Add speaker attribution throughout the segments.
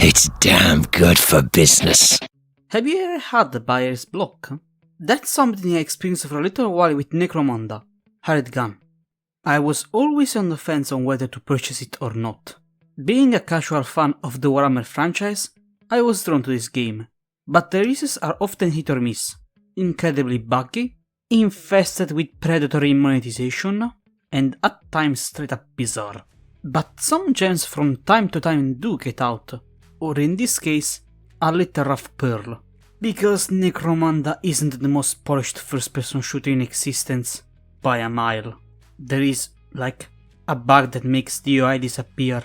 Speaker 1: It's damn good for business.
Speaker 2: Have you ever had a buyer's block? That's something I experienced for a little while with Necromunda, Hired Gun. I was always on the fence on whether to purchase it or not. Being a casual fan of the Warhammer franchise, I was drawn to this game, but the releases are often hit or miss, incredibly buggy, infested with predatory monetization, and at times straight up bizarre. But some gems from time to time do get out, or in this case, a little rough pearl. Because Necromunda isn't the most polished first-person shooter in existence, by a mile. There is, like, a bug that makes the UI disappear.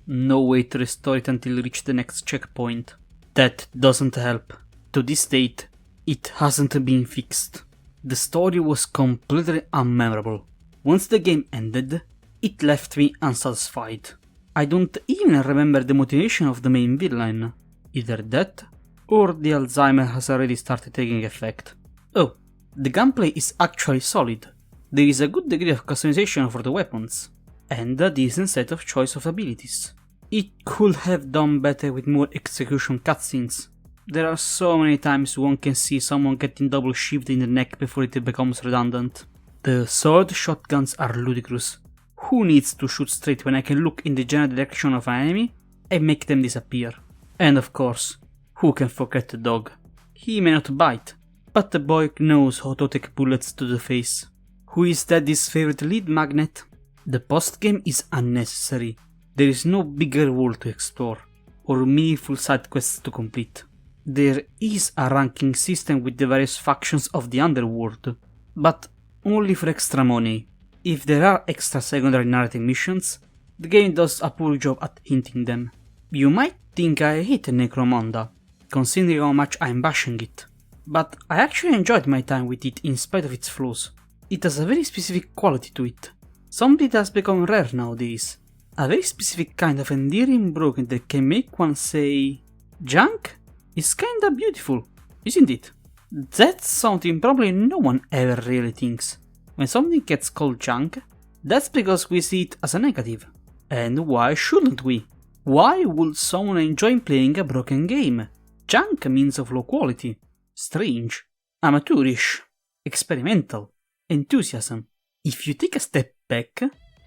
Speaker 2: No way to restore it until you reach the next checkpoint. That doesn't help. To this date, it hasn't been fixed. The story was completely unmemorable. Once the game ended, it left me unsatisfied. I don't even remember the motivation of the main villain. Either that, or the Alzheimer has already started taking effect. Oh, the gunplay is actually solid. There is a good degree of customization for the weapons, and a decent set of choice of abilities. It could have done better with more execution cutscenes. There are so many times one can see someone getting double shivved in the neck before it becomes redundant. The sword shotguns are ludicrous. Who needs to shoot straight when I can look in the general direction of an enemy and make them disappear? And of course, who can forget the dog? He may not bite, but the boy knows how to take bullets to the face. Who is Daddy's favorite lead magnet? The post-game is unnecessary. There is no bigger world to explore, or meaningful side quests to complete. There is a ranking system with the various factions of the underworld, but only for extra money. If there are extra secondary narrative missions, the game does a poor job at hinting them. You might think I hate Necromunda, considering how much I'm bashing it, but I actually enjoyed my time with it in spite of its flaws. It has a very specific quality to it, something that has become rare nowadays. A very specific kind of endearing broken that can make one say, junk? Is kinda beautiful, isn't it? That's something probably no one ever really thinks. When something gets called junk, that's because we see it as a negative. And why shouldn't we? Why would someone enjoy playing a broken game? Junk means of low quality, strange, amateurish, experimental, enthusiasm. If you take a step back,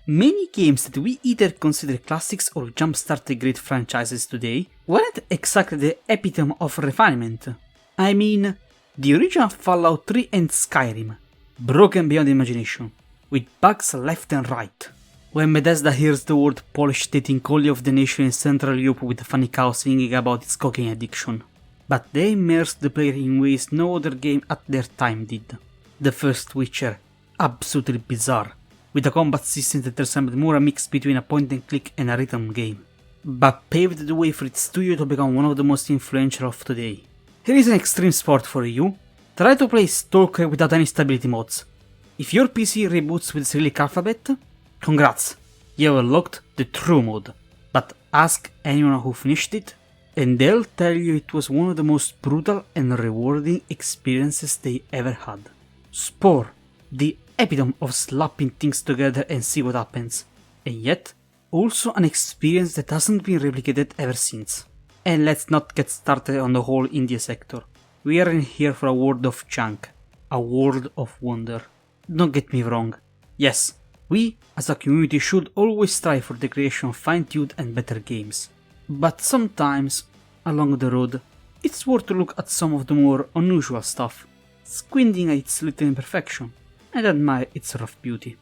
Speaker 2: many games that we either consider classics or jump-started great franchises today weren't exactly the epitome of refinement. I mean, the original Fallout 3 and Skyrim, broken beyond imagination, with bugs left and right. When Bethesda hears the word Polish stating only of the nation in Central Europe with a funny cow singing about its cocaine addiction. But they immersed the player in ways no other game at their time did. The first Witcher, absolutely bizarre, with a combat system that resembled more a mix between a point-and-click and a rhythm game, but paved the way for its studio to become one of the most influential of today. Here is an extreme sport for you. Try to play Stalker without any stability mods. If your PC reboots with Cyrillic alphabet, congrats, you have unlocked the true mode. But ask anyone who finished it, and they'll tell you it was one of the most brutal and rewarding experiences they ever had. Spore, the epitome of slapping things together and see what happens, and yet also an experience that hasn't been replicated ever since. And let's not get started on the whole indie sector. We aren't here for a world of junk, a world of wonder. Don't get me wrong, yes, we as a community should always strive for the creation of fine-tuned and better games. But sometimes, along the road, it's worth to look at some of the more unusual stuff, squinting at its little imperfection, and admire its rough beauty.